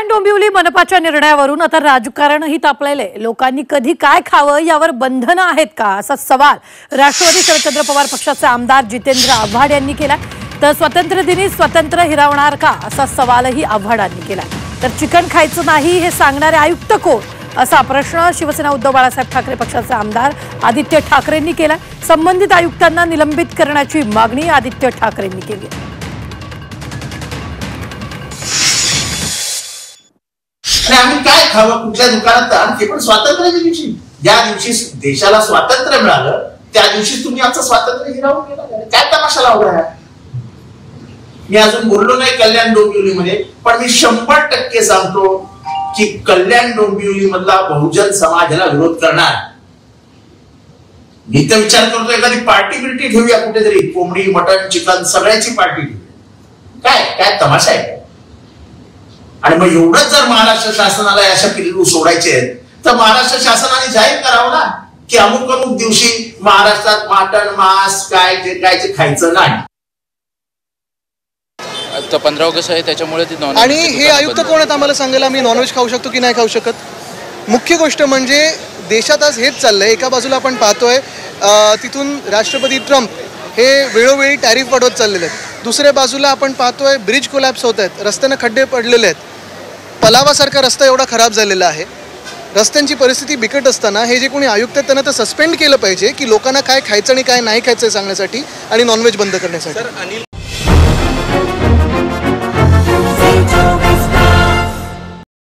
कल्याण डोंबिवली मनपाच्या निर्णयावरून आता राजकारणही तापलेले। लोकांनी कधी काय खावं यावर बंधनं आहेत का असा सवाल राष्ट्रवादी शरदचंद्र पवार पक्षाचे आमदार जितेंद्र आव्हाड यांनी केला। तर स्वातंत्र्य दिनी स्वतंत्र हिरावणार का असा सवालही आव्हाडांनी केला। तर चिकन खायचं नाही हे सांगणारे आयुक्त कोण असा प्रश्न शिवसेना उद्धव बाळासाहेब ठाकरे पक्षाचे आमदार आदित्य ठाकरेंनी केला। संबंधित आयुक्तांना निलंबित करण्याची मागणी आदित्य ठाकरेंनी केली। आम्ही काय खावं कुठल्या दुकानात आणि ते पण स्वातंत्र्याच्या दिवशी ज्या दिवशी देशाला स्वातंत्र्य मिळालं त्या दिवशी तुम्ही आमचं स्वातंत्र्य हिरावून गेला। काय तमाशा लावला? मी अजून बोललो नाही कल्याण डोंबिवली मध्ये, पण मी 100% सांगतो की कल्याण डोंबिवली मधला बहुजन समाज याला विरोध करणार। मी तर विचार करतो एखादी पार्टी बिल्टी ठेवूया कुठेतरी, कोंबडी मटण चिकन सगळ्याची पार्टी ठेवूया। काय काय तमाशा आहे? आणि मग एवढंच जर महाराष्ट्र शासनाला अशा पिल्लू सोडायचे आहेत तर महाराष्ट्र शासनाने जाहीर करावं ना की अमुक अमुक दिवशी महाराष्ट्रात मटण मांस काय जे खायचं नाही। आता 15 ऑगस्ट आहे त्याच्यामुळे ती नॉन आणि हे आयुक्त कोण आहेत आम्हाला सांगायला आम्ही नॉनव्हेज खाऊ शकतो की नाही खाऊ शकत। मुख्य गोष्ट म्हणजे देशात आज हेच चाललंय। एका बाजूला आपण पाहतोय तिथून राष्ट्रपती ट्रम्प हे वेळोवेळी टॅरिफ वाढवत चाललेले आहेत, दुसऱ्या बाजूला आपण पाहतोय ब्रिज कोलॅप्स होत आहेत, रस्त्याने खड्डे पडलेले आहेत, पलावासारखा रस्ता एवढा खराब झालेला आहे। रस्त्यांची परिस्थिती बिकट असताना हे जे कोणी आयुक्त आहेत त्यांना तर सस्पेंड केलं पाहिजे की लोकांना काय खायचं आणि काय नाही खायचं सांगण्यासाठी आणि नॉनव्हेज बंद करण्यासाठी।